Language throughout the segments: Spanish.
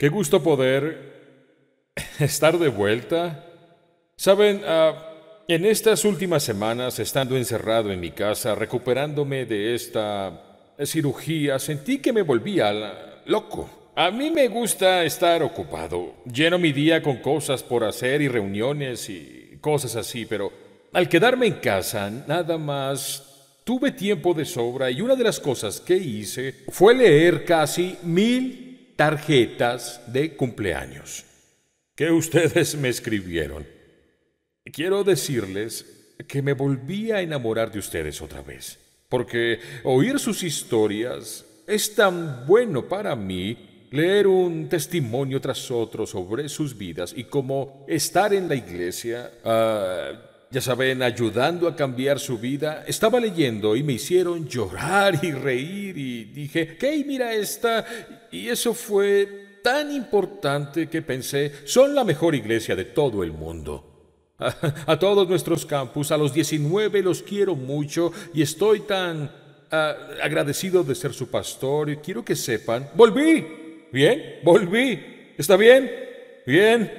Qué gusto poder estar de vuelta. Saben, en estas últimas semanas, estando encerrado en mi casa, recuperándome de esta cirugía, sentí que me volvía loco. A mí me gusta estar ocupado. Lleno mi día con cosas por hacer y reuniones y cosas así, pero al quedarme en casa, nada más tuve tiempo de sobra y una de las cosas que hice fue leer casi 1000 tarjetas de cumpleaños que ustedes me escribieron. Quiero decirles que me volví a enamorar de ustedes otra vez, porque oír sus historias es tan bueno para mí, leer un testimonio tras otro sobre sus vidas y como estar en la iglesia, ya saben, ayudando a cambiar su vida. Estaba leyendo y me hicieron llorar y reír y dije, «¡Hey, mira esta!» Y eso fue tan importante que pensé, son la mejor iglesia de todo el mundo. A todos nuestros campus, a los 19 los quiero mucho y estoy tan agradecido de ser su pastor y quiero que sepan, volví, bien, volví, ¿está bien? Bien.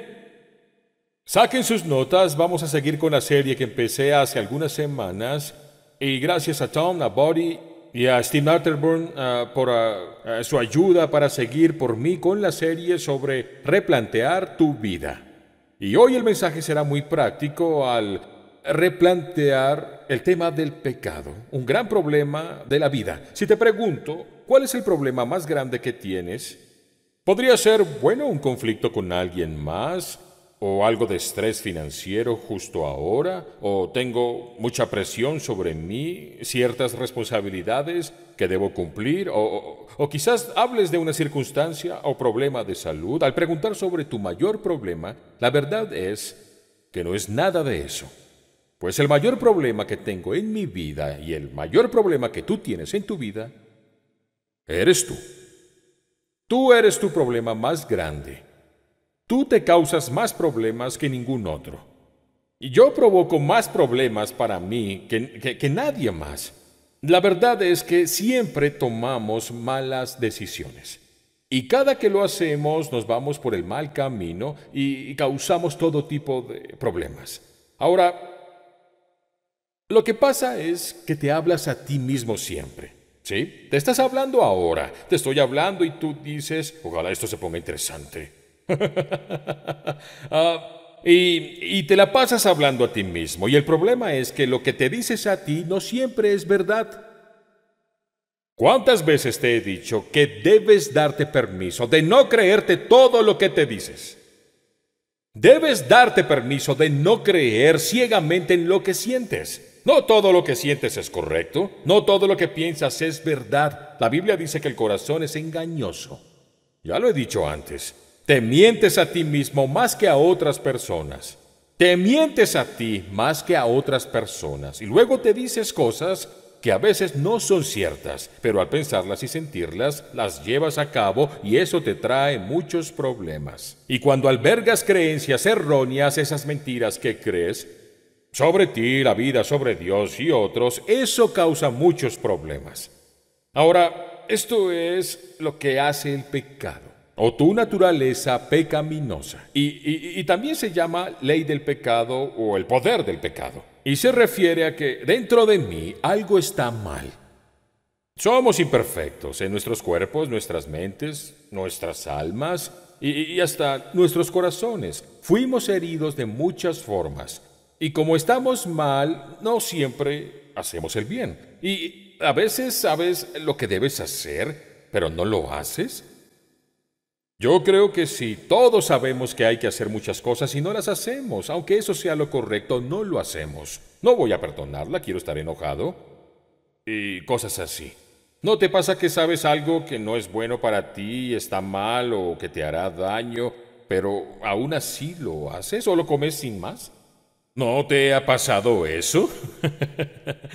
Saquen sus notas, vamos a seguir con la serie que empecé hace algunas semanas y gracias a Tom, a Buddy y a Steve Atterburn por su ayuda para seguir por mí con la serie sobre replantear tu vida. Y hoy el mensaje será muy práctico al replantear el tema del pecado, un gran problema de la vida. Si te pregunto, ¿cuál es el problema más grande que tienes? Podría ser, bueno, un conflicto con alguien más, o algo de estrés financiero justo ahora, o tengo mucha presión sobre mí, ciertas responsabilidades que debo cumplir, o quizás hables de una circunstancia o problema de salud. Al preguntar sobre tu mayor problema, la verdad es que no es nada de eso. Pues el mayor problema que tengo en mi vida y el mayor problema que tú tienes en tu vida, eres tú. Tú eres tu problema más grande. Tú te causas más problemas que ningún otro. Y yo provoco más problemas para mí que nadie más. La verdad es que siempre tomamos malas decisiones. Y cada que lo hacemos nos vamos por el mal camino y causamos todo tipo de problemas. Ahora, lo que pasa es que te hablas a ti mismo siempre. ¿Sí? Te estás hablando ahora. Te estoy hablando y tú dices, ojalá esto se ponga interesante. Y te la pasas hablando a ti mismo. Y el problema es que lo que te dices a ti no siempre es verdad. ¿Cuántas veces te he dicho que debes darte permiso de no creerte todo lo que te dices? Debes darte permiso de no creer ciegamente en lo que sientes. No todo lo que sientes es correcto. No todo lo que piensas es verdad. La Biblia dice que el corazón es engañoso. Ya lo he dicho antes. Te mientes a ti mismo más que a otras personas. Te mientes a ti más que a otras personas. Y luego te dices cosas que a veces no son ciertas, pero al pensarlas y sentirlas, las llevas a cabo y eso te trae muchos problemas. Y cuando albergas creencias erróneas, esas mentiras que crees sobre ti, la vida, sobre Dios y otros, eso causa muchos problemas. Ahora, esto es lo que hace el pecado, o tu naturaleza pecaminosa. Y también se llama ley del pecado o el poder del pecado. Y se refiere a que dentro de mí algo está mal. Somos imperfectos en nuestros cuerpos, nuestras mentes, nuestras almas y hasta nuestros corazones. Fuimos heridos de muchas formas. Y como estamos mal, no siempre hacemos el bien. Y a veces sabes lo que debes hacer, pero no lo haces. Yo creo que sí, todos sabemos que hay que hacer muchas cosas y no las hacemos. Aunque eso sea lo correcto, no lo hacemos. No voy a perdonarla, quiero estar enojado. Y cosas así. ¿No te pasa que sabes algo que no es bueno para ti, está mal o que te hará daño, pero aún así lo haces o lo comes sin más? ¿No te ha pasado eso?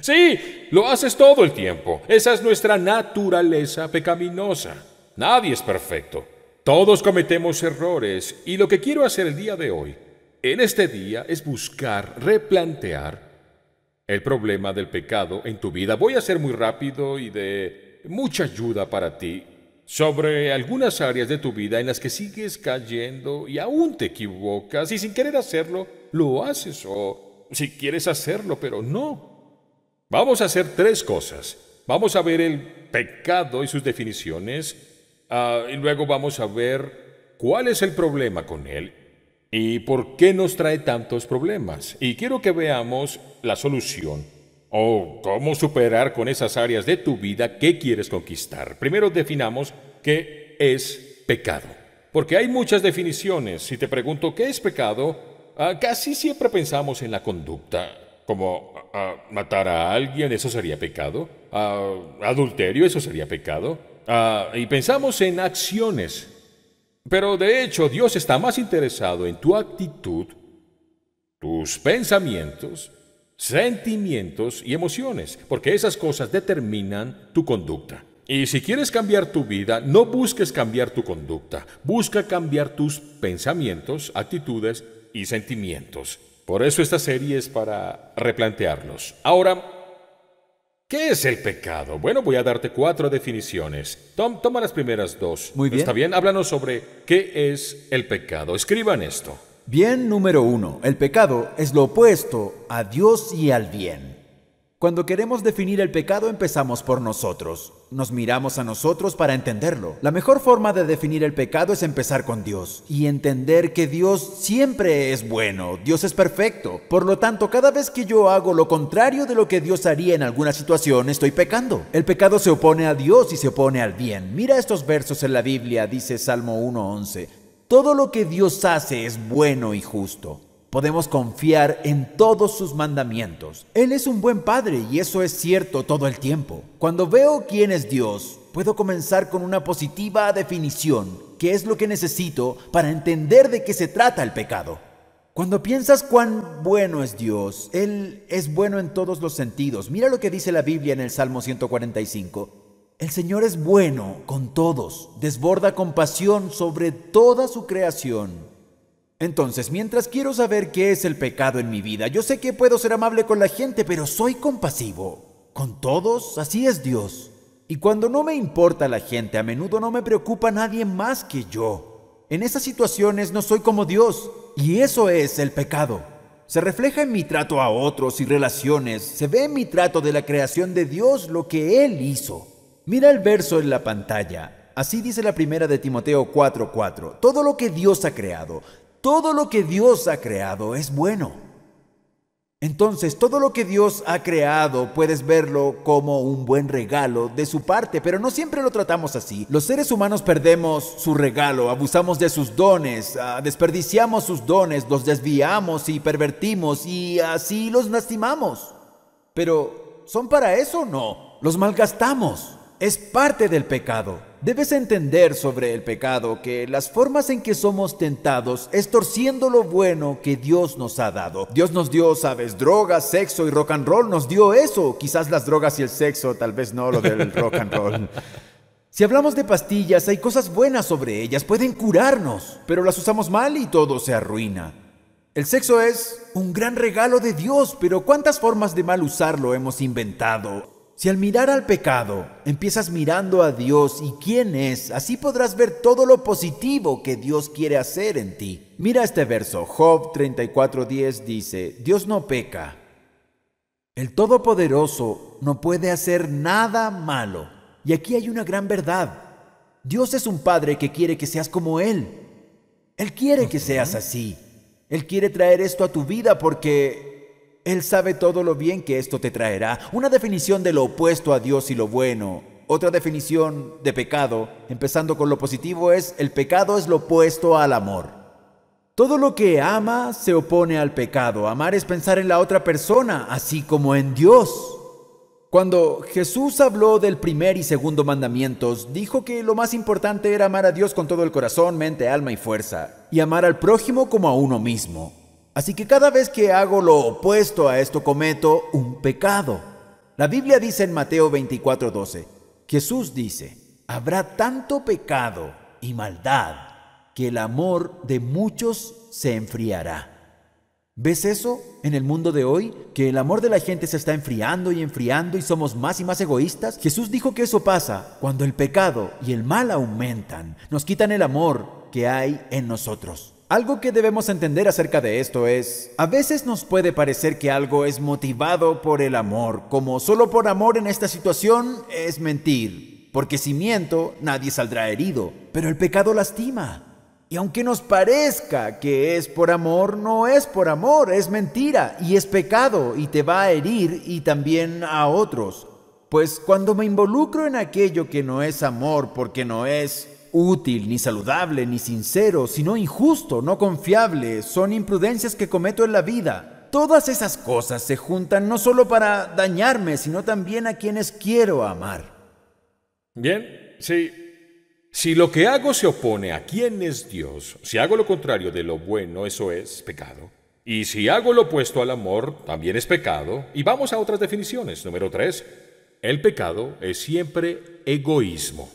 Sí, lo haces todo el tiempo. Esa es nuestra naturaleza pecaminosa. Nadie es perfecto. Todos cometemos errores y lo que quiero hacer el día de hoy, en este día, es buscar replantear el problema del pecado en tu vida. Voy a ser muy rápido y de mucha ayuda para ti. sobre algunas áreas de tu vida en las que sigues cayendo y aún te equivocas y sin querer hacerlo, lo haces o si quieres hacerlo, pero no. Vamos a hacer tres cosas. Vamos a ver el pecado y sus definiciones, y luego vamos a ver cuál es el problema con él y por qué nos trae tantos problemas. Y quiero que veamos la solución o cómo superar con esas áreas de tu vida que quieres conquistar. Primero definamos qué es pecado, porque hay muchas definiciones. Si te pregunto qué es pecado, casi siempre pensamos en la conducta, como matar a alguien, eso sería pecado, adulterio, eso sería pecado, y pensamos en acciones. Pero de hecho, Dios está más interesado en tu actitud, tus pensamientos, sentimientos y emociones, porque esas cosas determinan tu conducta. Y si quieres cambiar tu vida, no busques cambiar tu conducta, busca cambiar tus pensamientos, actitudes y sentimientos. Por eso esta serie es para replantearlos. Ahora, ¿qué es el pecado? Bueno, voy a darte 4 definiciones. Toma las primeras 2. Muy bien. ¿Está bien? Háblanos sobre qué es el pecado. Escriban esto. Bien, número 1. El pecado es lo opuesto a Dios y al bien. Cuando queremos definir el pecado, empezamos por nosotros. Nos miramos a nosotros para entenderlo. La mejor forma de definir el pecado es empezar con Dios y entender que Dios siempre es bueno. Dios es perfecto. Por lo tanto, cada vez que yo hago lo contrario de lo que Dios haría en alguna situación, estoy pecando. El pecado se opone a Dios y se opone al bien. Mira estos versos en la Biblia, dice Salmo 1:11. Todo lo que Dios hace es bueno y justo. Podemos confiar en todos sus mandamientos. Él es un buen padre y eso es cierto todo el tiempo. Cuando veo quién es Dios, puedo comenzar con una positiva definición, que es lo que necesito para entender de qué se trata el pecado. Cuando piensas cuán bueno es Dios, Él es bueno en todos los sentidos. Mira lo que dice la Biblia en el Salmo 145. El Señor es bueno con todos, desborda compasión sobre toda su creación. Entonces, mientras quiero saber qué es el pecado en mi vida, yo sé que puedo ser amable con la gente, pero soy compasivo. ¿Con todos? Así es Dios. Y cuando no me importa la gente, a menudo no me preocupa nadie más que yo. En esas situaciones no soy como Dios, y eso es el pecado. Se refleja en mi trato a otros y relaciones, se ve en mi trato de la creación de Dios lo que Él hizo. Mira el verso en la pantalla. Así dice la primera de Timoteo 4:4. Todo lo que Dios ha creado, todo lo que Dios ha creado es bueno. Entonces, todo lo que Dios ha creado puedes verlo como un buen regalo de su parte, pero no siempre lo tratamos así. Los seres humanos perdemos su regalo, abusamos de sus dones, desperdiciamos sus dones, los desviamos y pervertimos y así los lastimamos. Pero, ¿son para eso? No, los malgastamos. Es parte del pecado. Debes entender sobre el pecado que las formas en que somos tentados es torciendo lo bueno que Dios nos ha dado. Dios nos dio, sabes, drogas, sexo y rock and roll, nos dio eso. Quizás las drogas y el sexo, tal vez no lo del rock and roll. Si hablamos de pastillas, hay cosas buenas sobre ellas, pueden curarnos, pero las usamos mal y todo se arruina. El sexo es un gran regalo de Dios, pero ¿cuántas formas de mal usarlo hemos inventado? Si al mirar al pecado, empiezas mirando a Dios y quién es, así podrás ver todo lo positivo que Dios quiere hacer en ti. Mira este verso, Job 34:10 dice, Dios no peca. El Todopoderoso no puede hacer nada malo. Y aquí hay una gran verdad. Dios es un Padre que quiere que seas como Él. Él quiere que seas así. Él quiere traer esto a tu vida porque Él sabe todo lo bien que esto te traerá. Una definición de lo opuesto a Dios y lo bueno. Otra definición de pecado, empezando con lo positivo, es el pecado es lo opuesto al amor. Todo lo que ama se opone al pecado. Amar es pensar en la otra persona, así como en Dios. Cuando Jesús habló del primer y segundo mandamientos, dijo que lo más importante era amar a Dios con todo el corazón, mente, alma y fuerza, y amar al prójimo como a uno mismo. Así que cada vez que hago lo opuesto a esto cometo un pecado. La Biblia dice en Mateo 24:12, Jesús dice, habrá tanto pecado y maldad que el amor de muchos se enfriará. ¿Ves eso en el mundo de hoy? Que el amor de la gente se está enfriando y somos más y más egoístas. Jesús dijo que eso pasa cuando el pecado y el mal aumentan, nos quitan el amor que hay en nosotros. Algo que debemos entender acerca de esto es, a veces nos puede parecer que algo es motivado por el amor, como solo por amor en esta situación es mentir, porque si miento nadie saldrá herido, pero el pecado lastima. Y aunque nos parezca que es por amor, no es por amor, es mentira y es pecado y te va a herir y también a otros. Pues cuando me involucro en aquello que no es amor porque no es útil, ni saludable, ni sincero, sino injusto, no confiable, son imprudencias que cometo en la vida. Todas esas cosas se juntan no solo para dañarme, sino también a quienes quiero amar. Bien, sí. Si lo que hago se opone a quién es Dios, si hago lo contrario de lo bueno, eso es pecado. Y si hago lo opuesto al amor, también es pecado. Y vamos a otras definiciones. Número 3. El pecado es siempre egoísmo.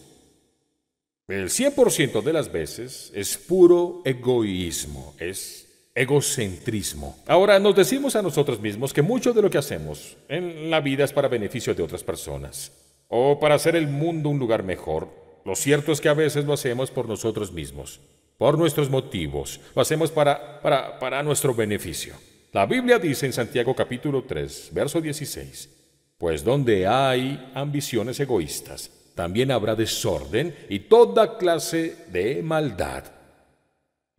El 100% de las veces es puro egoísmo, es egocentrismo. Ahora, nos decimos a nosotros mismos que mucho de lo que hacemos en la vida es para beneficio de otras personas o para hacer el mundo un lugar mejor. Lo cierto es que a veces lo hacemos por nosotros mismos, por nuestros motivos, lo hacemos para nuestro beneficio. La Biblia dice en Santiago capítulo 3, verso 16, pues donde hay ambiciones egoístas, también habrá desorden y toda clase de maldad.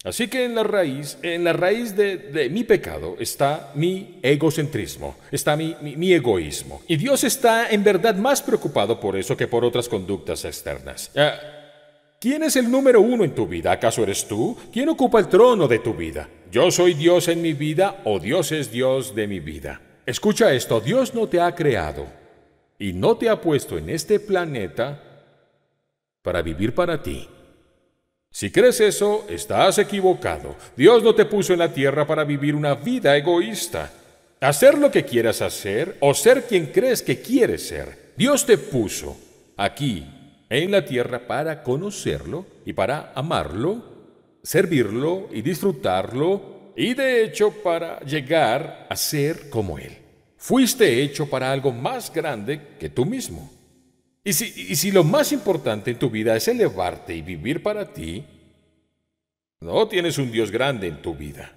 Así que en la raíz de mi pecado está mi egocentrismo, está mi egoísmo. Y Dios está en verdad más preocupado por eso que por otras conductas externas. ¿Quién es el número uno en tu vida? ¿Acaso eres tú? ¿Quién ocupa el trono de tu vida? ¿Yo soy Dios en mi vida o Dios es Dios de mi vida? Escucha esto, Dios no te ha creado y no te ha puesto en este planeta para vivir para ti. Si crees eso, estás equivocado. Dios no te puso en la tierra para vivir una vida egoísta, hacer lo que quieras hacer o ser quien crees que quieres ser. Dios te puso aquí en la tierra para conocerlo y para amarlo, servirlo y disfrutarlo y de hecho para llegar a ser como Él. Fuiste hecho para algo más grande que tú mismo. Y si lo más importante en tu vida es elevarte y vivir para ti, no tienes un Dios grande en tu vida.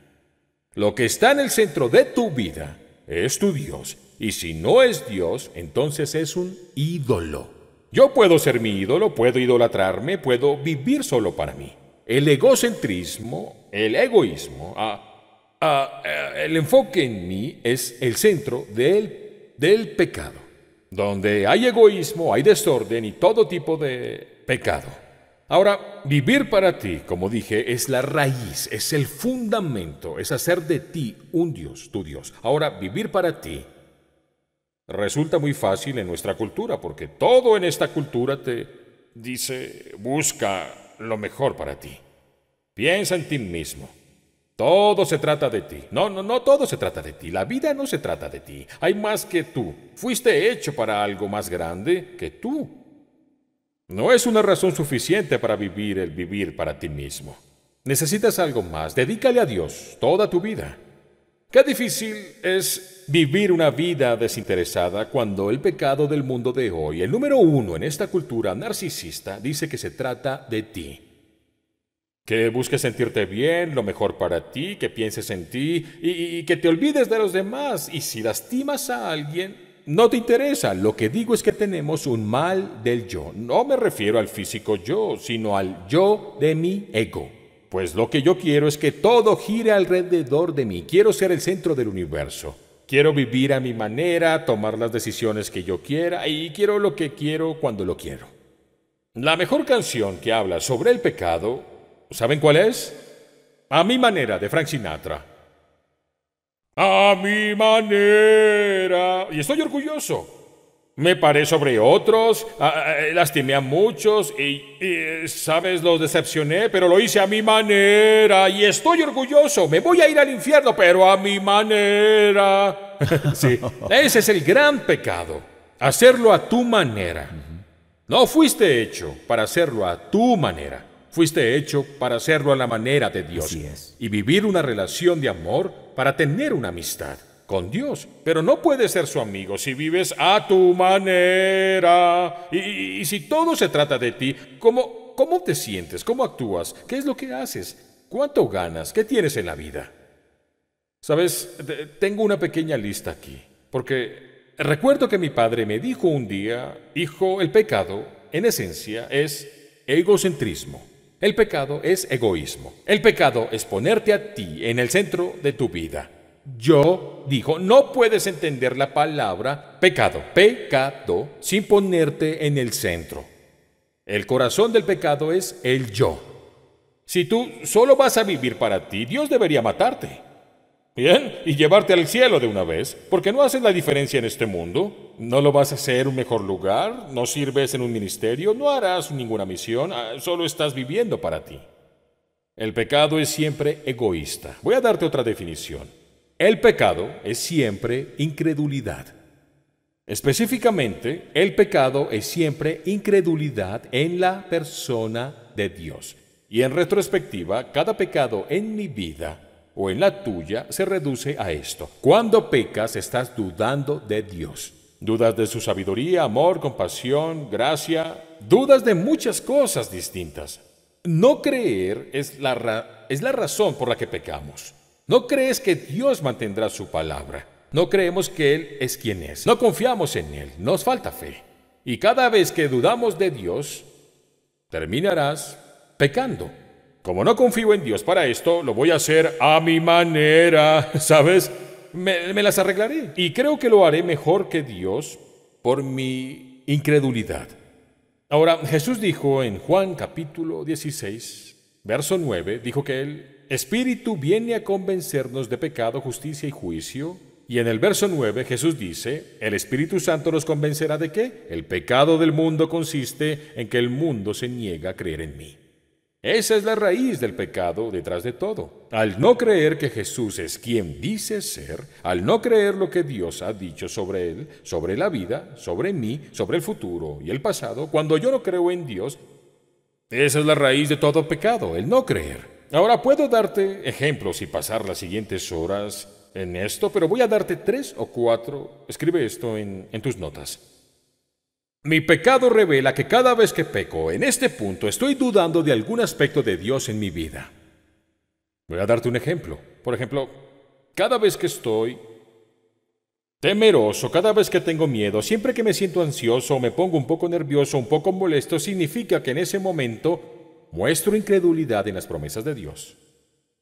Lo que está en el centro de tu vida es tu Dios. Y si no es Dios, entonces es un ídolo. Yo puedo ser mi ídolo, puedo idolatrarme, puedo vivir solo para mí. El egocentrismo, el egoísmo, el enfoque en mí es el centro del pecado. Donde hay egoísmo, hay desorden y todo tipo de pecado. Ahora, vivir para ti, como dije, es la raíz, es el fundamento, es hacer de ti un Dios, tu Dios. Ahora, vivir para ti resulta muy fácil en nuestra cultura, porque todo en esta cultura te dice, busca lo mejor para ti. Piensa en ti mismo. Todo se trata de ti. No todo se trata de ti. La vida no se trata de ti. Hay más que tú. Fuiste hecho para algo más grande que tú. No es una razón suficiente para vivir el vivir para ti mismo. Necesitas algo más. Dedícale a Dios toda tu vida. Qué difícil es vivir una vida desinteresada cuando el pecado del mundo de hoy, el número uno en esta cultura narcisista, dice que se trata de ti. Que busques sentirte bien, lo mejor para ti, que pienses en ti y que te olvides de los demás. Y si lastimas a alguien, no te interesa. Lo que digo es que tenemos un mal del yo. No me refiero al físico yo, sino al yo de mi ego. Pues lo que yo quiero es que todo gire alrededor de mí. Quiero ser el centro del universo. Quiero vivir a mi manera, tomar las decisiones que yo quiera y quiero lo que quiero cuando lo quiero. La mejor canción que habla sobre el pecado, ¿saben cuál es? A mi manera, de Frank Sinatra. A mi manera. Y estoy orgulloso. Me paré sobre otros, lastimé a muchos y, ¿sabes? Los decepcioné, pero lo hice a mi manera y estoy orgulloso. Me voy a ir al infierno, pero a mi manera. Sí, ese es el gran pecado. Hacerlo a tu manera. No fuiste hecho para hacerlo a tu manera. Fuiste hecho para hacerlo a la manera de Dios. Así es. Y vivir una relación de amor para tener una amistad con Dios. Pero no puedes ser su amigo si vives a tu manera. Y si todo se trata de ti, ¿cómo te sientes? ¿Cómo actúas? ¿Qué es lo que haces? ¿Cuánto ganas? ¿Qué tienes en la vida? Sabes, tengo una pequeña lista aquí, porque recuerdo que mi padre me dijo un día: hijo, el pecado, en esencia, es egocentrismo. El pecado es egoísmo. El pecado es ponerte a ti en el centro de tu vida. Dijo, no puedes entender la palabra pecado, sin ponerte en el centro. El corazón del pecado es el yo. Si tú solo vas a vivir para ti, Dios debería matarte. Bien, y llevarte al cielo de una vez, porque no haces la diferencia en este mundo. No lo vas a hacer un mejor lugar, no sirves en un ministerio, no harás ninguna misión, solo estás viviendo para ti. El pecado es siempre egoísta. Voy a darte otra definición. El pecado es siempre incredulidad. Específicamente, el pecado es siempre incredulidad en la persona de Dios. Y en retrospectiva, cada pecado en mi vida o en la tuya se reduce a esto. Cuando pecas, estás dudando de Dios. Dudas de su sabiduría, amor, compasión, gracia. Dudas de muchas cosas distintas. No creer es la razón por la que pecamos. No crees que Dios mantendrá su palabra. No creemos que Él es quien es. No confiamos en Él. Nos falta fe. Y cada vez que dudamos de Dios, terminarás pecando. Como no confío en Dios para esto, lo voy a hacer a mi manera, ¿sabes? Me las arreglaré. Y creo que lo haré mejor que Dios por mi incredulidad. Ahora, Jesús dijo en Juan capítulo 16, verso 9, dijo que el Espíritu viene a convencernos de pecado, justicia y juicio. Y en el verso 9 Jesús dice, el Espíritu Santo nos convencerá de qué. El pecado del mundo consiste en que el mundo se niega a creer en mí. Esa es la raíz del pecado detrás de todo. Al no creer que Jesús es quien dice ser, al no creer lo que Dios ha dicho sobre Él, sobre la vida, sobre mí, sobre el futuro y el pasado, cuando yo no creo en Dios, esa es la raíz de todo pecado, el no creer. Ahora puedo darte ejemplos y pasar las siguientes horas en esto, pero voy a darte 3 o 4. Escribe esto en tus notas. Mi pecado revela que cada vez que peco en este punto estoy dudando de algún aspecto de Dios en mi vida. Voy a darte un ejemplo. Por ejemplo, cada vez que estoy temeroso, cada vez que tengo miedo, siempre que me siento ansioso o me pongo un poco nervioso, un poco molesto, significa que en ese momento muestro incredulidad en las promesas de Dios.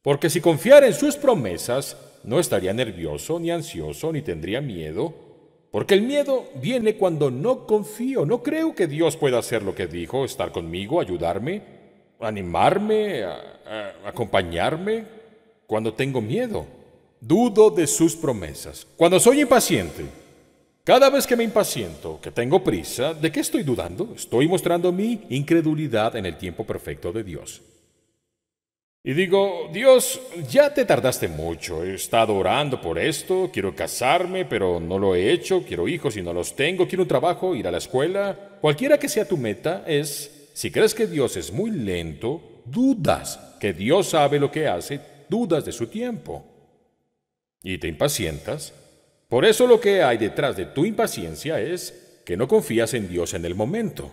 Porque si confiara en sus promesas, no estaría nervioso, ni ansioso, ni tendría miedo. Porque el miedo viene cuando no confío, no creo que Dios pueda hacer lo que dijo, estar conmigo, ayudarme, animarme, acompañarme, cuando tengo miedo. Dudo de sus promesas. Cuando soy impaciente, cada vez que me impaciento, que tengo prisa, ¿de qué estoy dudando? Estoy mostrando mi incredulidad en el tiempo perfecto de Dios. Y digo, Dios, ya te tardaste mucho, he estado orando por esto, quiero casarme, pero no lo he hecho, quiero hijos y no los tengo, quiero un trabajo, ir a la escuela. Cualquiera que sea tu meta si crees que Dios es muy lento, dudas que Dios sabe lo que hace, dudas de su tiempo. Y te impacientas. Por eso lo que hay detrás de tu impaciencia es que no confías en Dios en el momento.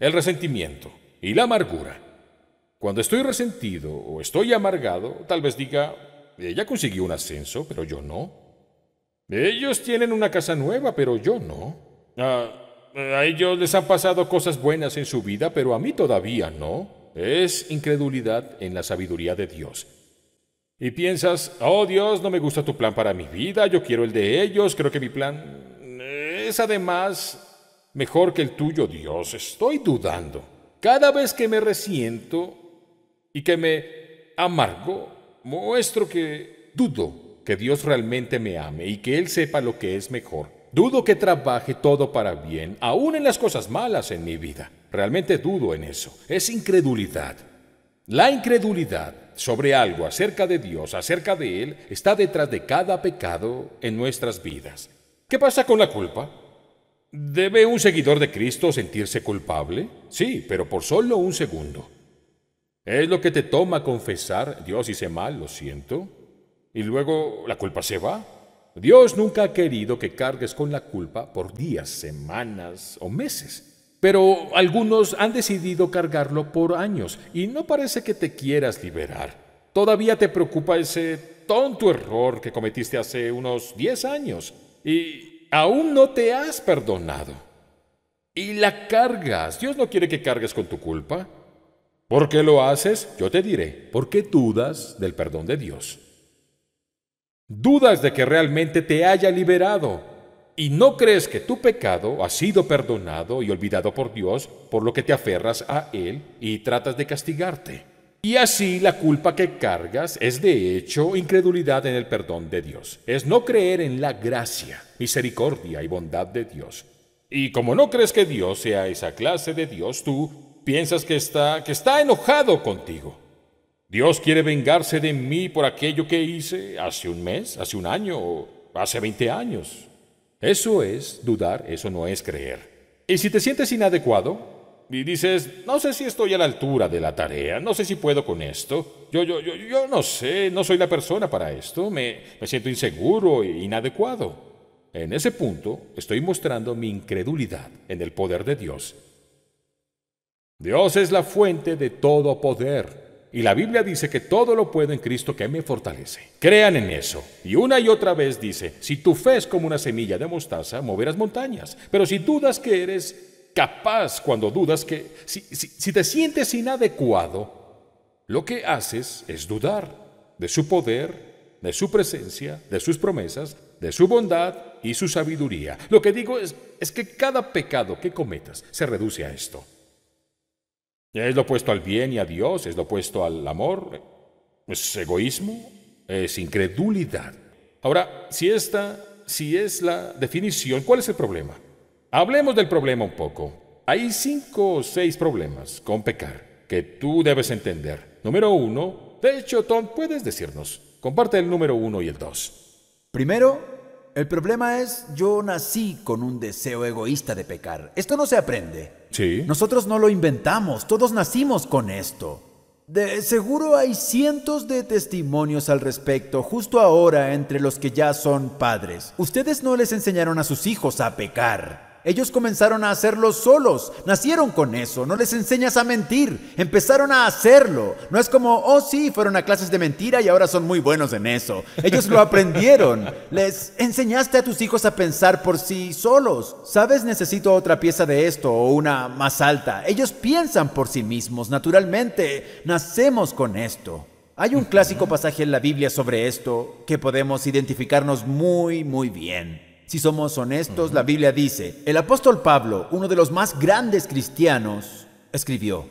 El resentimiento y la amargura. Cuando estoy resentido o estoy amargado, tal vez diga, ella consiguió un ascenso, pero yo no. Ellos tienen una casa nueva, pero yo no. A ellos les han pasado cosas buenas en su vida, pero a mí todavía no. Es incredulidad en la sabiduría de Dios. Y piensas, oh Dios, no me gusta tu plan para mi vida, yo quiero el de ellos, creo que mi plan es además mejor que el tuyo, Dios. Estoy dudando. Cada vez que me resiento y que me amargo, muestro que dudo que Dios realmente me ame y que Él sepa lo que es mejor. Dudo que trabaje todo para bien, aún en las cosas malas en mi vida. Realmente dudo en eso. Es incredulidad. La incredulidad sobre algo acerca de Dios, acerca de Él, está detrás de cada pecado en nuestras vidas. ¿Qué pasa con la culpa? ¿Debe un seguidor de Cristo sentirse culpable? Sí, pero por solo un segundo. Es lo que te toma confesar: Dios, hice mal, lo siento. Y luego la culpa se va. Dios nunca ha querido que cargues con la culpa por días, semanas o meses. Pero algunos han decidido cargarlo por años y no parece que te quieras liberar. Todavía te preocupa ese tonto error que cometiste hace unos 10 años y aún no te has perdonado. Y la cargas. Dios no quiere que cargues con tu culpa. ¿Por qué lo haces? Yo te diré. Porque dudas del perdón de Dios. Dudas de que realmente te haya liberado y no crees que tu pecado ha sido perdonado y olvidado por Dios, por lo que te aferras a Él y tratas de castigarte. Y así la culpa que cargas es de hecho incredulidad en el perdón de Dios. Es no creer en la gracia, misericordia y bondad de Dios. Y como no crees que Dios sea esa clase de Dios, tú piensas que está enojado contigo. Dios quiere vengarse de mí por aquello que hice hace un mes, hace un año o hace 20 años. Eso es dudar, eso no es creer. Y si te sientes inadecuado y dices, no sé si estoy a la altura de la tarea, no sé si puedo con esto, yo no sé, no soy la persona para esto, me siento inseguro e inadecuado. En ese punto estoy mostrando mi incredulidad en el poder de Dios. Dios es la fuente de todo poder. Y la Biblia dice que todo lo puedo en Cristo que me fortalece. Crean en eso. Y una y otra vez dice, si tu fe es como una semilla de mostaza, moverás montañas. Pero si dudas que eres capaz, cuando dudas que, si te sientes inadecuado, lo que haces es dudar de su poder, de su presencia, de sus promesas, de su bondad y su sabiduría. Lo que digo es que cada pecado que cometas se reduce a esto. Es lo opuesto al bien y a Dios, es lo opuesto al amor, es egoísmo, es incredulidad. Ahora, si es la definición, ¿cuál es el problema? Hablemos del problema un poco. Hay 5 o 6 problemas con pecar que tú debes entender. Número 1, de hecho, Tom, puedes decirnos, comparte el número 1 y el 2. Primero, el problema es, yo nací con un deseo egoísta de pecar. Esto no se aprende. Sí. Nosotros no lo inventamos, todos nacimos con esto. De seguro hay cientos de testimonios al respecto justo ahora entre los que ya son padres. Ustedes no les enseñaron a sus hijos a pecar. Ellos comenzaron a hacerlo solos, nacieron con eso, no les enseñas a mentir, empezaron a hacerlo. No es como, oh sí, fueron a clases de mentira y ahora son muy buenos en eso. Ellos lo aprendieron. Les enseñaste a tus hijos a pensar por sí solos. ¿Sabes? Necesito otra pieza de esto o una más alta. Ellos piensan por sí mismos, naturalmente. Nacemos con esto. Hay un clásico pasaje en la Biblia sobre esto que podemos identificarnos muy bien. Si somos honestos, la Biblia dice, el apóstol Pablo, uno de los más grandes cristianos, escribió,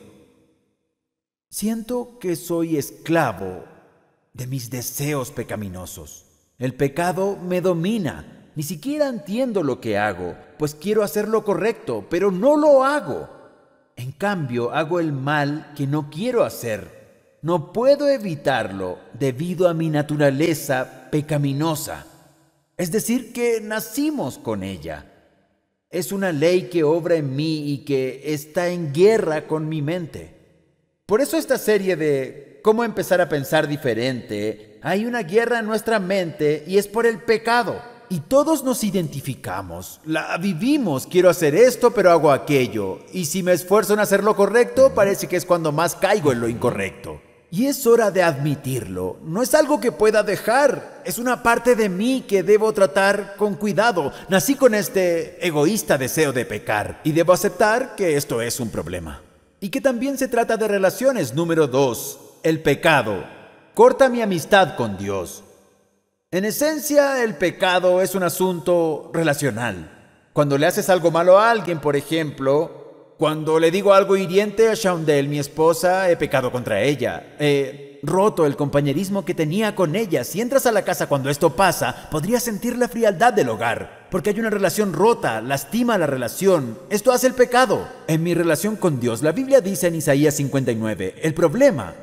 siento que soy esclavo de mis deseos pecaminosos. El pecado me domina. Ni siquiera entiendo lo que hago, pues quiero hacer lo correcto, pero no lo hago. En cambio, hago el mal que no quiero hacer. No puedo evitarlo debido a mi naturaleza pecaminosa. Es decir, que nacimos con ella. Es una ley que obra en mí y que está en guerra con mi mente. Por eso esta serie de cómo empezar a pensar diferente, hay una guerra en nuestra mente y es por el pecado. Y todos nos identificamos, la vivimos, quiero hacer esto pero hago aquello. Y si me esfuerzo en hacer lo correcto, parece que es cuando más caigo en lo incorrecto. Y es hora de admitirlo. No es algo que pueda dejar. Es una parte de mí que debo tratar con cuidado. Nací con este egoísta deseo de pecar. Y debo aceptar que esto es un problema. Y que también se trata de relaciones. Número 2. El pecado corta mi amistad con Dios. En esencia, el pecado es un asunto relacional. Cuando le haces algo malo a alguien, por ejemplo... Cuando le digo algo hiriente a Shaundel, mi esposa, he pecado contra ella. He roto el compañerismo que tenía con ella. Si entras a la casa cuando esto pasa, podrías sentir la frialdad del hogar. Porque hay una relación rota, lastima la relación. Esto hace el pecado. En mi relación con Dios, la Biblia dice en Isaías 59, el problema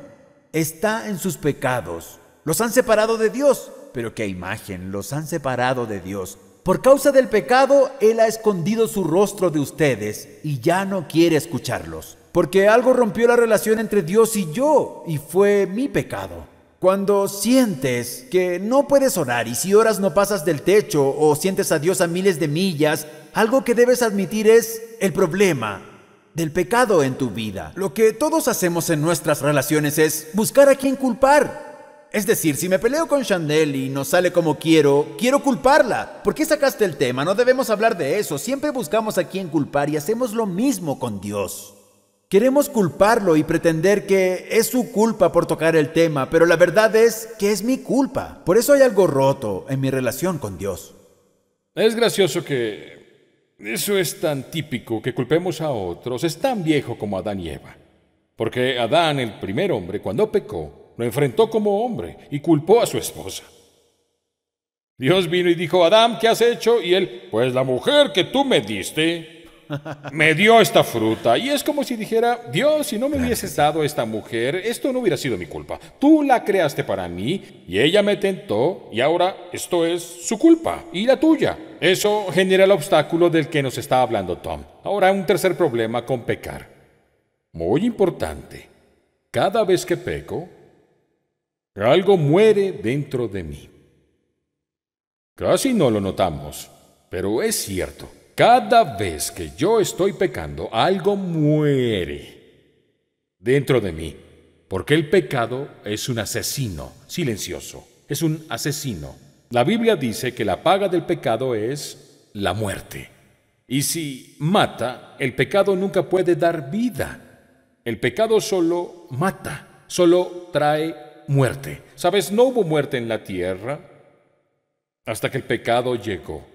está en sus pecados. Los han separado de Dios. Pero qué imagen, los han separado de Dios. Por causa del pecado, Él ha escondido su rostro de ustedes y ya no quiere escucharlos. porque algo rompió la relación entre Dios y yo, y fue mi pecado. Cuando sientes que no puedes orar y si oras no pasas del techo o sientes a Dios a miles de millas, algo que debes admitir es el problema del pecado en tu vida. Lo que todos hacemos en nuestras relaciones es buscar a quién culpar. Es decir, si me peleo con Chanel y no sale como quiero culparla. ¿Por qué sacaste el tema? No debemos hablar de eso. Siempre buscamos a quién culpar y hacemos lo mismo con Dios. Queremos culparlo y pretender que es su culpa por tocar el tema, pero la verdad es que es mi culpa. Por eso hay algo roto en mi relación con Dios. Es gracioso que eso es tan típico que culpemos a otros. Es tan viejo como Adán y Eva. Porque Adán, el primer hombre, cuando pecó, lo enfrentó como hombre y culpó a su esposa. Dios vino y dijo: Adán, ¿qué has hecho? Y él: pues la mujer que tú me diste me dio esta fruta. Y es como si dijera: Dios, si no me hubieses dado esta mujer, esto no hubiera sido mi culpa. Tú la creaste para mí y ella me tentó y ahora esto es su culpa y la tuya. Eso genera el obstáculo del que nos está hablando Tom. Ahora, un tercer problema con pecar. Muy importante. Cada vez que peco, algo muere dentro de mí. Casi no lo notamos, pero es cierto. Cada vez que yo estoy pecando, algo muere dentro de mí, porque el pecado es un asesino silencioso, es un asesino. La Biblia dice que la paga del pecado es la muerte. Y si mata, el pecado nunca puede dar vida. El pecado solo mata, solo trae muerte. ¿Sabes? No hubo muerte en la tierra hasta que el pecado llegó.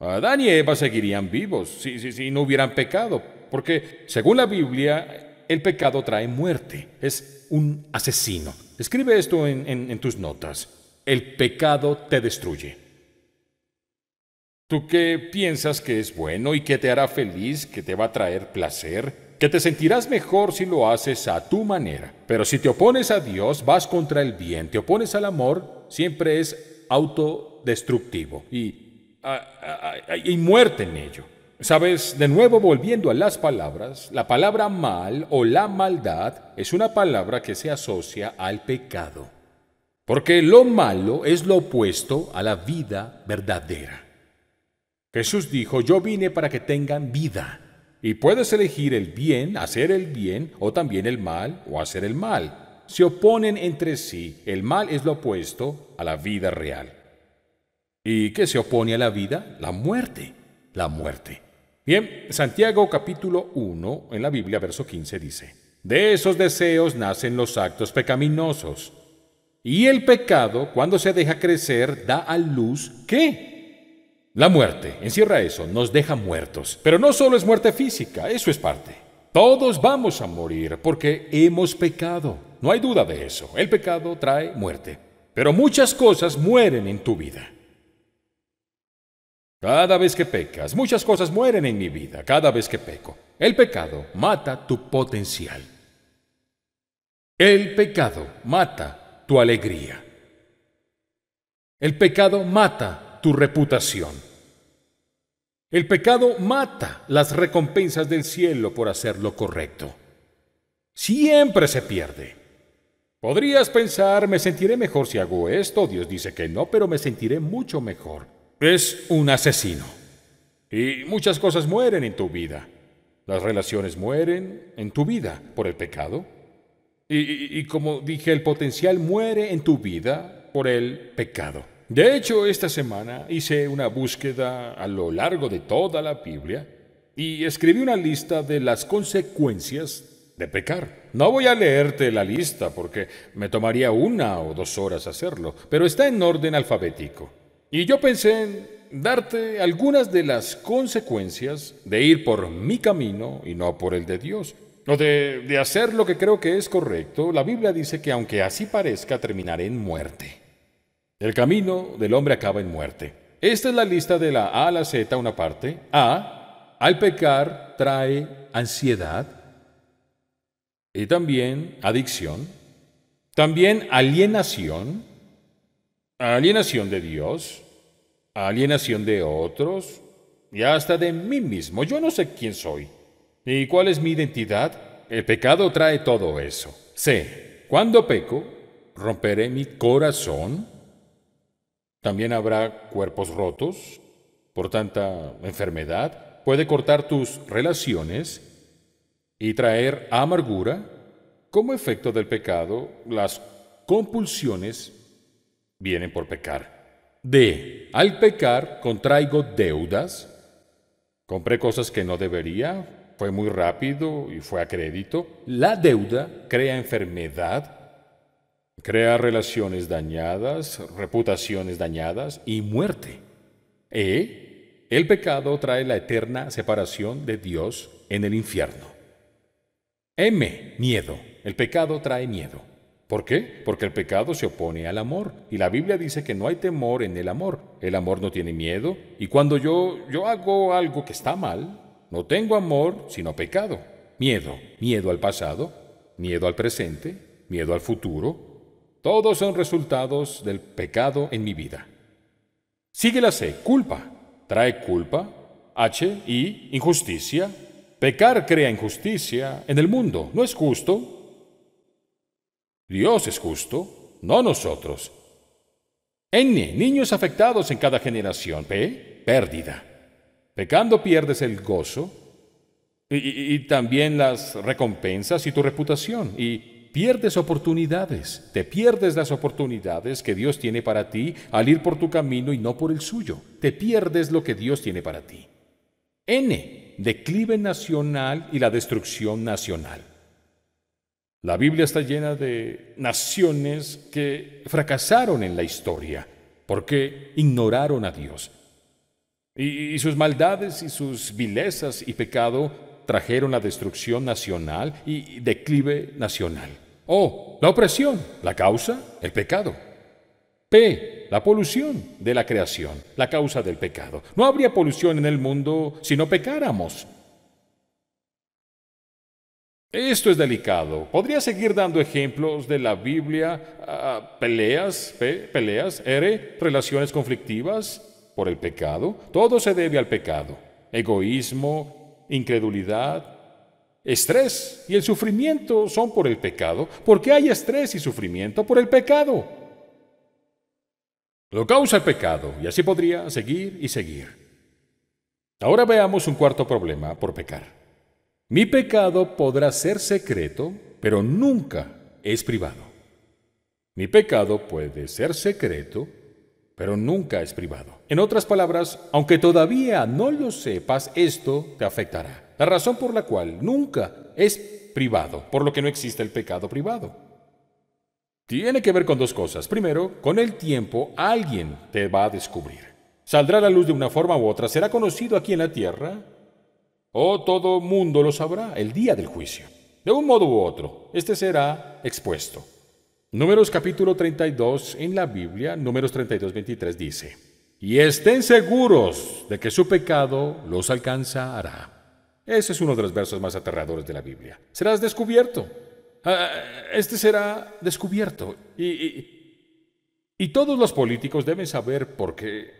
Adán y Eva seguirían vivos si no hubieran pecado, porque según la Biblia, el pecado trae muerte, es un asesino. Escribe esto en tus notas: el pecado te destruye. ¿Tú qué piensas que es bueno y que te hará feliz, que te va a traer placer, que te sentirás mejor si lo haces a tu manera? Pero si te opones a Dios, vas contra el bien, te opones al amor, siempre es autodestructivo y muerte en ello. ¿Sabes? De nuevo, volviendo a las palabras, la palabra mal o la maldad es una palabra que se asocia al pecado. Porque lo malo es lo opuesto a la vida verdadera. Jesús dijo: yo vine para que tengan vida. Y puedes elegir el bien, hacer el bien, o también el mal, o hacer el mal. Se oponen entre sí. El mal es lo opuesto a la vida real. ¿Y qué se opone a la vida? La muerte. La muerte. Bien, Santiago capítulo 1, en la Biblia, verso 15 dice: de esos deseos nacen los actos pecaminosos. Y el pecado, cuando se deja crecer, da a luz, ¿qué? La muerte. Encierra eso, nos deja muertos. Pero no solo es muerte física, eso es parte. Todos vamos a morir porque hemos pecado. No hay duda de eso. El pecado trae muerte. Pero muchas cosas mueren en tu vida. Cada vez que pecas, muchas cosas mueren en mi vida. Cada vez que peco, el pecado mata tu potencial. El pecado mata tu alegría. El pecado mata tu reputación. El pecado mata las recompensas del cielo por hacer lo correcto. Siempre se pierde. Podrías pensar: me sentiré mejor si hago esto. Dios dice que no, pero me sentiré mucho mejor. Es un asesino. Y muchas cosas mueren en tu vida. Las relaciones mueren en tu vida por el pecado. Y como dije, el potencial muere en tu vida por el pecado. De hecho, esta semana hice una búsqueda a lo largo de toda la Biblia y escribí una lista de las consecuencias de pecar. No voy a leerte la lista porque me tomaría 1 o 2 horas hacerlo, pero está en orden alfabético. Y yo pensé en darte algunas de las consecuencias de ir por mi camino y no por el de Dios. O de hacer lo que creo que es correcto. La Biblia dice que aunque así parezca, terminaré en muerte. El camino del hombre acaba en muerte. Esta es la lista de la A a la Z, una parte. A, al pecar trae ansiedad y también adicción. También alienación de Dios, alienación de otros y hasta de mí mismo. Yo no sé quién soy. ¿Y cuál es mi identidad? El pecado trae todo eso. C. Cuando peco, romperé mi corazón. También habrá cuerpos rotos por tanta enfermedad. Puede cortar tus relaciones y traer amargura. Como efecto del pecado, las compulsiones vienen por pecar. D. Al pecar, contraigo deudas. Compré cosas que no debería. Fue muy rápido y fue a crédito. La deuda crea enfermedad. Crea relaciones dañadas, reputaciones dañadas y muerte. E. El pecado trae la eterna separación de Dios en el infierno. M. Miedo. El pecado trae miedo. ¿Por qué? Porque el pecado se opone al amor. Y la Biblia dice que no hay temor en el amor. El amor no tiene miedo. Y cuando yo hago algo que está mal, no tengo amor, sino pecado. Miedo. Miedo al pasado, miedo al presente, miedo al futuro. Todos son resultados del pecado en mi vida. Sigue la C, culpa. Trae culpa. H, I, injusticia. Pecar crea injusticia en el mundo. ¿No es justo? Dios es justo, no nosotros. N, niños afectados en cada generación. P, pérdida. Pecando pierdes el gozo y también las recompensas y tu reputación. Y pierdes oportunidades. Te pierdes las oportunidades que Dios tiene para ti al ir por tu camino y no por el suyo. Te pierdes lo que Dios tiene para ti. N, declive nacional y la destrucción nacional. La Biblia está llena de naciones que fracasaron en la historia porque ignoraron a Dios. Y sus maldades y sus vilezas y pecado trajeron la destrucción nacional y declive nacional. O, la opresión, la causa, el pecado. P, la polución de la creación, la causa del pecado. No habría polución en el mundo si no pecáramos. Esto es delicado. Podría seguir dando ejemplos de la Biblia, peleas, P, peleas, R, relaciones conflictivas por el pecado. Todo se debe al pecado. Egoísmo, incredulidad, estrés y el sufrimiento son por el pecado. ¿Por qué hay estrés y sufrimiento? Por el pecado. Lo causa el pecado, y así podría seguir y seguir. Ahora veamos un cuarto problema por pecar. Mi pecado podrá ser secreto, pero nunca es privado. Mi pecado puede ser secreto, pero nunca es privado. En otras palabras, aunque todavía no lo sepas, esto te afectará. La razón por la cual nunca es privado, por lo que no existe el pecado privado. Tiene que ver con dos cosas. Primero, con el tiempo alguien te va a descubrir. Saldrá a la luz de una forma u otra, será conocido aquí en la tierra, o todo mundo lo sabrá el día del juicio. De un modo u otro, este será expuesto. Números capítulo 32 en la Biblia, Números 32:23 dice: y estén seguros de que su pecado los alcanzará. Ese es uno de los versos más aterradores de la Biblia. Serás descubierto. Este será descubierto. Y todos los políticos deben saber por qué.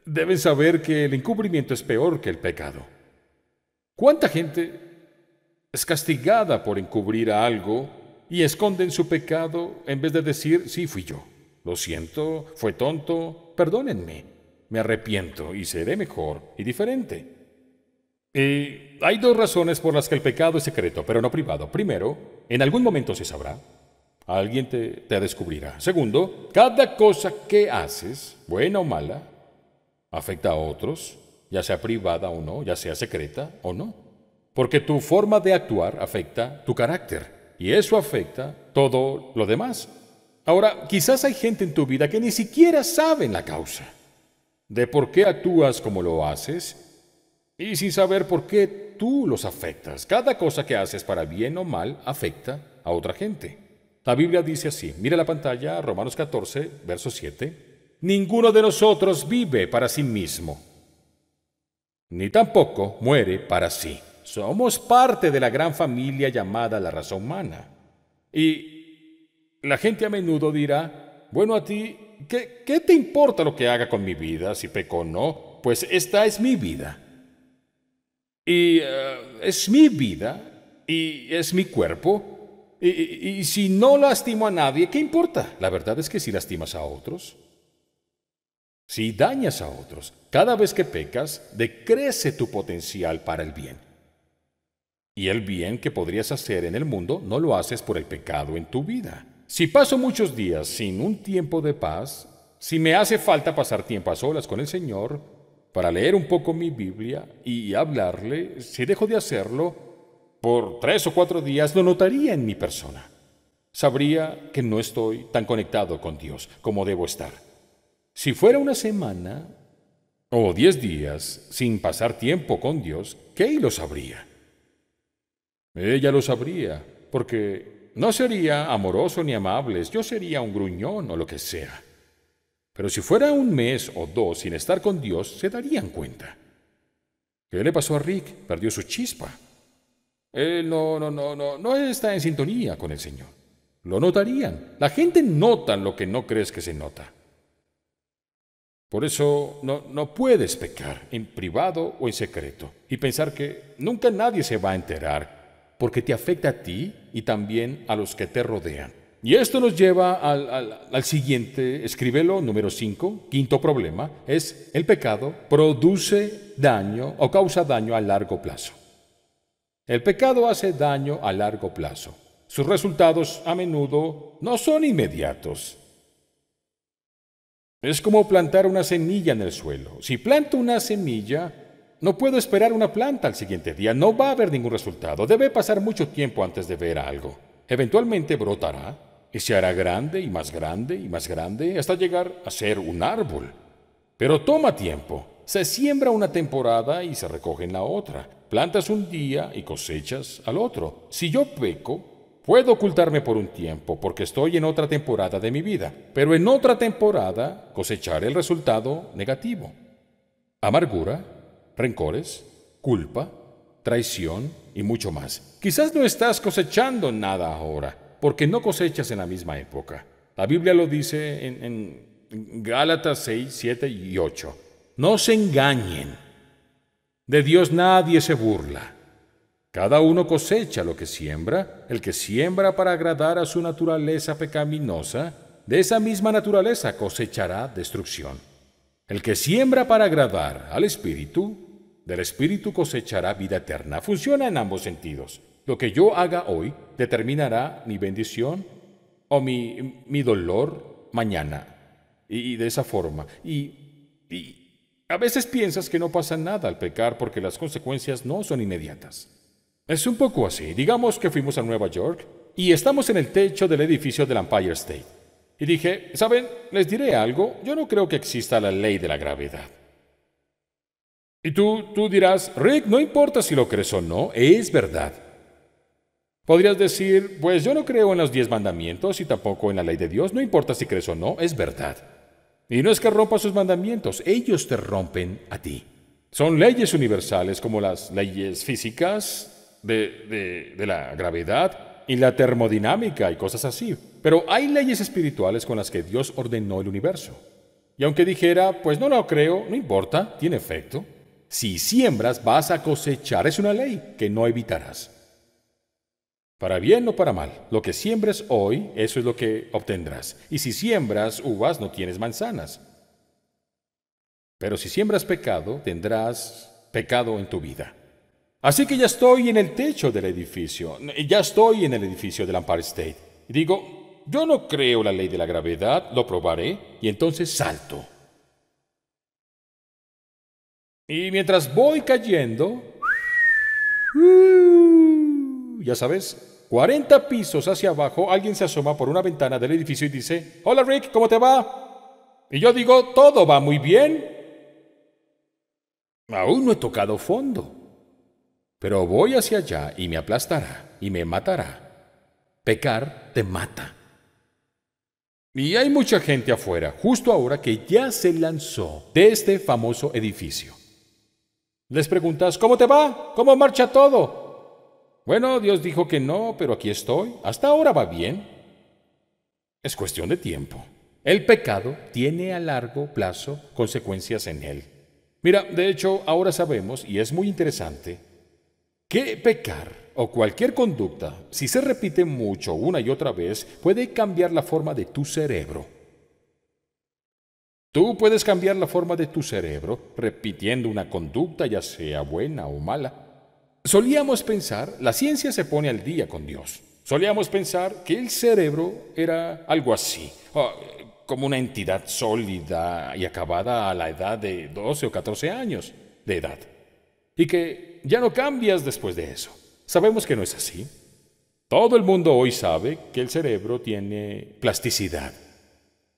Deben saber que el encubrimiento es peor que el pecado. ¿Cuánta gente es castigada por encubrir algo y esconden su pecado en vez de decir, sí, fui yo? Lo siento, fue tonto, perdónenme, me arrepiento y seré mejor y diferente. Hay dos razones por las que el pecado es secreto, pero no privado. Primero, en algún momento se sabrá. Alguien te descubrirá. Segundo, cada cosa que haces, buena o mala, afecta a otros, ya sea privada o no, ya sea secreta o no. Porque tu forma de actuar afecta tu carácter y eso afecta todo lo demás. Ahora, quizás hay gente en tu vida que ni siquiera saben la causa de por qué actúas como lo haces y sin saber por qué tú los afectas. Cada cosa que haces para bien o mal afecta a otra gente. La Biblia dice así, mira la pantalla, Romanos 14, verso 7. Ninguno de nosotros vive para sí mismo, ni tampoco muere para sí. Somos parte de la gran familia llamada la raza humana. Y la gente a menudo dirá, bueno, a ti, ¿qué te importa lo que haga con mi vida, si peco o no? Pues esta es mi vida. Y es mi vida y es mi cuerpo. Y si no lastimo a nadie, ¿qué importa? La verdad es que si lastimas a otros, si dañas a otros, cada vez que pecas, decrece tu potencial para el bien. Y el bien que podrías hacer en el mundo no lo haces por el pecado en tu vida. Si paso muchos días sin un tiempo de paz, si me hace falta pasar tiempo a solas con el Señor para leer un poco mi Biblia y hablarle, si dejo de hacerlo por 3 o 4 días, lo notaría en mi persona. Sabría que no estoy tan conectado con Dios como debo estar. Si fuera una semana o 10 días sin pasar tiempo con Dios, ¿qué lo sabría? Ella lo sabría, porque no sería amoroso ni amable, yo sería un gruñón o lo que sea. Pero si fuera un mes o 2 sin estar con Dios, se darían cuenta. ¿Qué le pasó a Rick? Perdió su chispa. Él no está en sintonía con el Señor. Lo notarían. La gente nota lo que no crees que se nota. Por eso no puedes pecar en privado o en secreto y pensar que nunca nadie se va a enterar, porque te afecta a ti y también a los que te rodean. Y esto nos lleva al siguiente, escríbelo, número 5, quinto problema, es el pecado produce daño o causa daño a largo plazo. El pecado hace daño a largo plazo. Sus resultados a menudo no son inmediatos. Es como plantar una semilla en el suelo. Si planto una semilla, no puedo esperar una planta al siguiente día. No va a haber ningún resultado. Debe pasar mucho tiempo antes de ver algo. Eventualmente brotará y se hará grande y más grande hasta llegar a ser un árbol. Pero toma tiempo. Se siembra una temporada y se recoge en la otra. Plantas un día y cosechas al otro. Si yo peco, puedo ocultarme por un tiempo porque estoy en otra temporada de mi vida, pero en otra temporada cosecharé el resultado negativo. Amargura, rencores, culpa, traición y mucho más. Quizás no estás cosechando nada ahora, porque no cosechas en la misma época. La Biblia lo dice en Gálatas 6, 7 y 8. No se engañen. De Dios nadie se burla. Cada uno cosecha lo que siembra. El que siembra para agradar a su naturaleza pecaminosa, de esa misma naturaleza cosechará destrucción. El que siembra para agradar al Espíritu, del Espíritu cosechará vida eterna. Funciona en ambos sentidos. Lo que yo haga hoy determinará mi bendición o mi dolor mañana. Y de esa forma. Y a veces piensas que no pasa nada al pecar porque las consecuencias no son inmediatas. Es un poco así. Digamos que fuimos a Nueva York y estamos en el techo del edificio del Empire State. Y dije, ¿saben? Les diré algo. Yo no creo que exista la ley de la gravedad. Y tú dirás, Rick, no importa si lo crees o no, es verdad. Podrías decir, pues yo no creo en los 10 mandamientos y tampoco en la ley de Dios. No importa si crees o no, es verdad. Y no es que rompa sus mandamientos, ellos te rompen a ti. Son leyes universales como las leyes físicas de la gravedad y la termodinámica y cosas así. Pero hay leyes espirituales con las que Dios ordenó el universo. Y aunque dijera, pues no lo creo, no importa, tiene efecto. Si siembras, vas a cosechar. Es una ley que no evitarás. Para bien o para mal, lo que siembres hoy, eso es lo que obtendrás. Y si siembras uvas, no tienes manzanas. Pero si siembras pecado, tendrás pecado en tu vida. Así que ya estoy en el techo del edificio, ya estoy en el edificio del Empire State. Y digo, yo no creo la ley de la gravedad, lo probaré, y entonces salto. Y mientras voy cayendo, ya sabes, 40 pisos hacia abajo, alguien se asoma por una ventana del edificio y dice, hola Rick, ¿cómo te va? Y yo digo, todo va muy bien. Aún no he tocado fondo, pero voy hacia allá y me aplastará y me matará. Pecar te mata. Y hay mucha gente afuera, justo ahora, que ya se lanzó de este famoso edificio. Les preguntas, ¿cómo te va? ¿Cómo marcha todo? Bueno, Dios dijo que no, pero aquí estoy. Hasta ahora va bien. Es cuestión de tiempo. El pecado tiene a largo plazo consecuencias en él. Mira, de hecho, ahora sabemos, y es muy interesante, que pecar o cualquier conducta, si se repite mucho una y otra vez, puede cambiar la forma de tu cerebro. Tú puedes cambiar la forma de tu cerebro repitiendo una conducta, ya sea buena o mala. Solíamos pensar, la ciencia se pone al día con Dios. Solíamos pensar que el cerebro era algo así, como una entidad sólida y acabada a la edad de 12 o 14 años de edad, y que ya no cambias después de eso. Sabemos que no es así. Todo el mundo hoy sabe que el cerebro tiene plasticidad,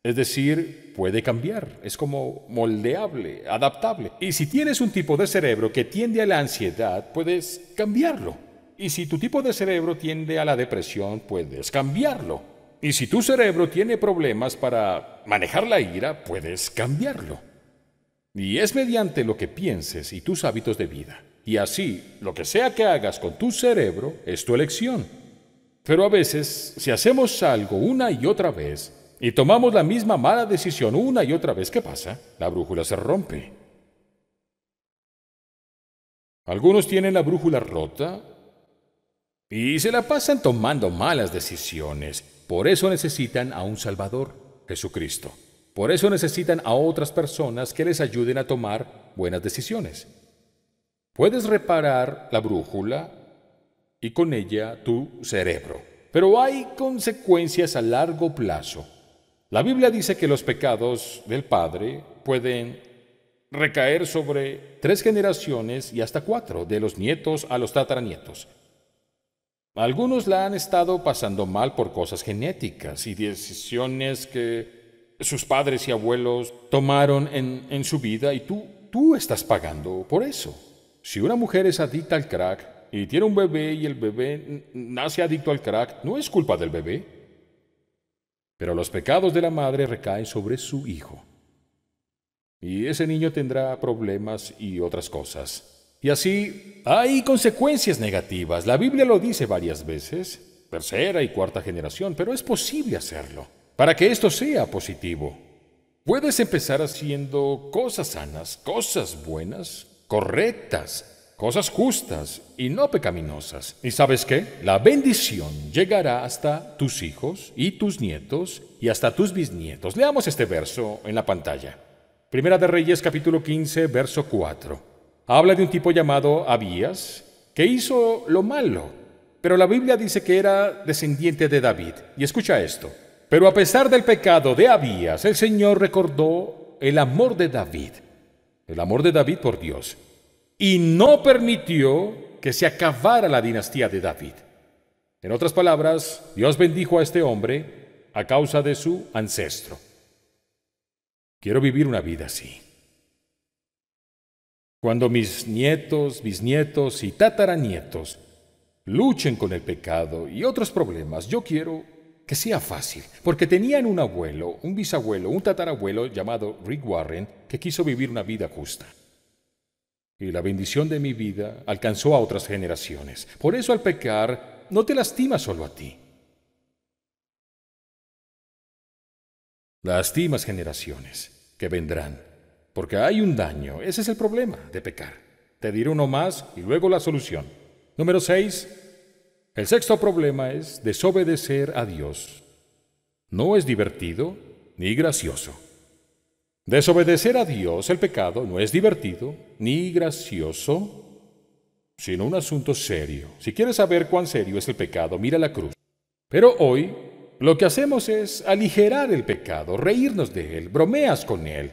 es decir, puede cambiar, es como moldeable, adaptable. Y si tienes un tipo de cerebro que tiende a la ansiedad, puedes cambiarlo. Y si tu tipo de cerebro tiende a la depresión, puedes cambiarlo. Y si tu cerebro tiene problemas para manejar la ira, puedes cambiarlo. Y es mediante lo que pienses y tus hábitos de vida. Y así, lo que sea que hagas con tu cerebro es tu elección. Pero a veces, si hacemos algo una y otra vez, y tomamos la misma mala decisión una y otra vez, ¿qué pasa? La brújula se rompe. Algunos tienen la brújula rota y se la pasan tomando malas decisiones. Por eso necesitan a un Salvador, Jesucristo. Por eso necesitan a otras personas que les ayuden a tomar buenas decisiones. Puedes reparar la brújula y con ella tu cerebro, pero hay consecuencias a largo plazo. La Biblia dice que los pecados del padre pueden recaer sobre 3 generaciones y hasta 4, de los nietos a los tataranietos. Algunos la han estado pasando mal por cosas genéticas y decisiones que sus padres y abuelos tomaron en su vida, y tú estás pagando por eso. Si una mujer es adicta al crack y tiene un bebé y el bebé nace adicto al crack, no es culpa del bebé. Pero los pecados de la madre recaen sobre su hijo. Y ese niño tendrá problemas y otras cosas. Y así hay consecuencias negativas. La Biblia lo dice varias veces, 3ª y 4ª generación, pero es posible hacerlo. Para que esto sea positivo, puedes empezar haciendo cosas sanas, cosas buenas, correctas, cosas justas y no pecaminosas. ¿Y sabes qué? La bendición llegará hasta tus hijos y tus nietos y hasta tus bisnietos. Leamos este verso en la pantalla. Primera de Reyes, capítulo 15, verso 4. Habla de un tipo llamado Abías que hizo lo malo, pero la Biblia dice que era descendiente de David. Y escucha esto. Pero a pesar del pecado de Abías, el Señor recordó el amor de David por Dios, y no permitió que se acabara la dinastía de David. En otras palabras, Dios bendijo a este hombre a causa de su ancestro. Quiero vivir una vida así. Cuando mis nietos, bisnietos y tataranietos luchen con el pecado y otros problemas, yo quiero que sea fácil, porque tenían un abuelo, un bisabuelo, un tatarabuelo llamado Rick Warren que quiso vivir una vida justa. Y la bendición de mi vida alcanzó a otras generaciones. Por eso al pecar no te lastima solo a ti. Lastimas generaciones que vendrán, porque hay un daño. Ese es el problema de pecar. Te diré uno más y luego la solución. Número 6. El 6º problema es desobedecer a Dios. No es divertido ni gracioso. Desobedecer a Dios, el pecado, no es divertido ni gracioso, sino un asunto serio. Si quieres saber cuán serio es el pecado, mira la cruz. Pero hoy lo que hacemos es aligerar el pecado, reírnos de él, bromeas con él.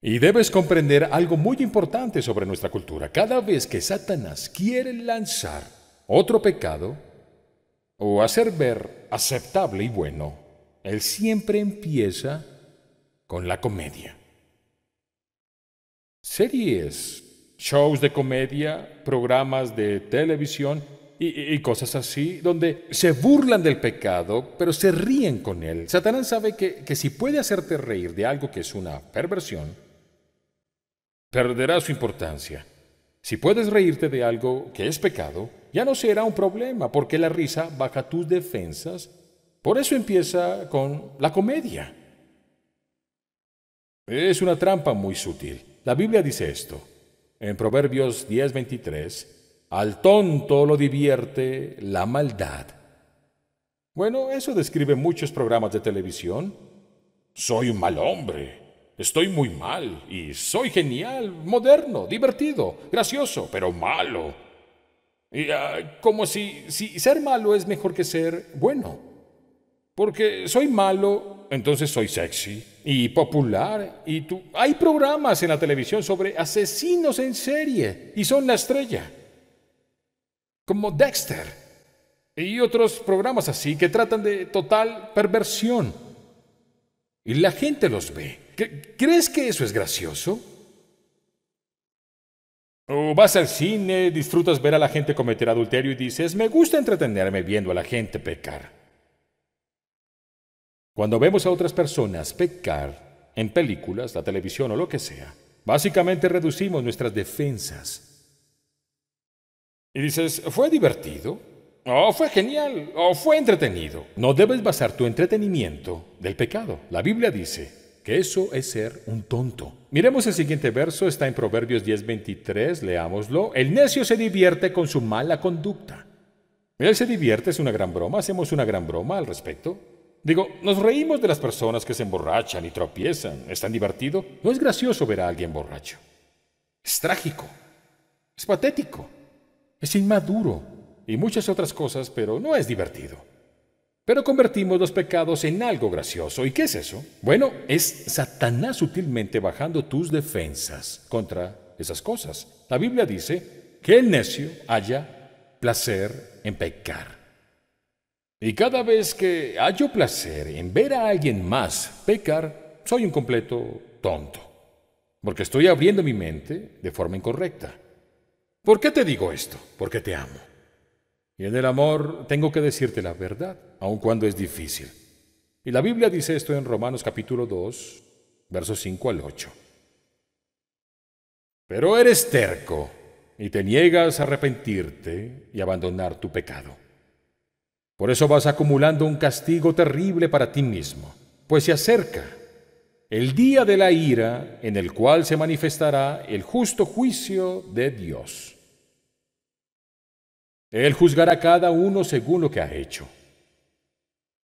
Y debes comprender algo muy importante sobre nuestra cultura. Cada vez que Satanás quiere lanzar otro pecado o hacer ver aceptable y bueno, él siempre empieza con la comedia. Series, shows de comedia, programas de televisión y cosas así, donde se burlan del pecado, pero se ríen con él. Satanás sabe que si puede hacerte reír de algo que es una perversión, perderá su importancia. Si puedes reírte de algo que es pecado, ya no será un problema, porque la risa baja tus defensas. Por eso empieza con la comedia. Es una trampa muy sutil. La Biblia dice esto, en Proverbios 10:23, Al tonto lo divierte la maldad. Bueno, eso describe muchos programas de televisión. Soy un mal hombre, estoy muy mal y soy genial, moderno, divertido, gracioso, pero malo. Y, como si ser malo es mejor que ser bueno. Porque soy malo, entonces soy sexy y popular. Y tú, hay programas en la televisión sobre asesinos en serie y son la estrella. Como Dexter y otros programas así que tratan de total perversión. Y la gente los ve. ¿Crees que eso es gracioso? O vas al cine, disfrutas ver a la gente cometer adulterio y dices, me gusta entretenerme viendo a la gente pecar. Cuando vemos a otras personas pecar en películas, la televisión o lo que sea, básicamente reducimos nuestras defensas. Y dices, ¿fue divertido? ¿O fue genial? ¿O fue entretenido? No debes basar tu entretenimiento del pecado. La Biblia dice que eso es ser un tonto. Miremos el siguiente verso, está en Proverbios 10:23, leámoslo. El necio se divierte con su mala conducta. Él se divierte, es una gran broma, hacemos una gran broma al respecto. Digo, nos reímos de las personas que se emborrachan y tropiezan. ¿Es tan divertido? No es gracioso ver a alguien borracho. Es trágico. Es patético. Es inmaduro. Y muchas otras cosas, pero no es divertido. Pero convertimos los pecados en algo gracioso. ¿Y qué es eso? Bueno, es Satanás sutilmente bajando tus defensas contra esas cosas. La Biblia dice que el necio halla placer en pecar. Y cada vez que hallo placer en ver a alguien más pecar, soy un completo tonto, porque estoy abriendo mi mente de forma incorrecta. ¿Por qué te digo esto? Porque te amo. Y en el amor tengo que decirte la verdad, aun cuando es difícil. Y la Biblia dice esto en Romanos capítulo 2, versos 5 al 8. Pero eres terco y te niegas a arrepentirte y abandonar tu pecado. Por eso vas acumulando un castigo terrible para ti mismo, pues se acerca el día de la ira en el cual se manifestará el justo juicio de Dios. Él juzgará a cada uno según lo que ha hecho.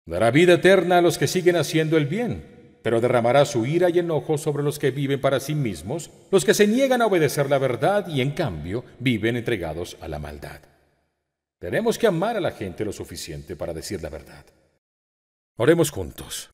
Dará vida eterna a los que siguen haciendo el bien, pero derramará su ira y enojo sobre los que viven para sí mismos, los que se niegan a obedecer la verdad y en cambio viven entregados a la maldad. Tenemos que amar a la gente lo suficiente para decir la verdad. Oremos juntos.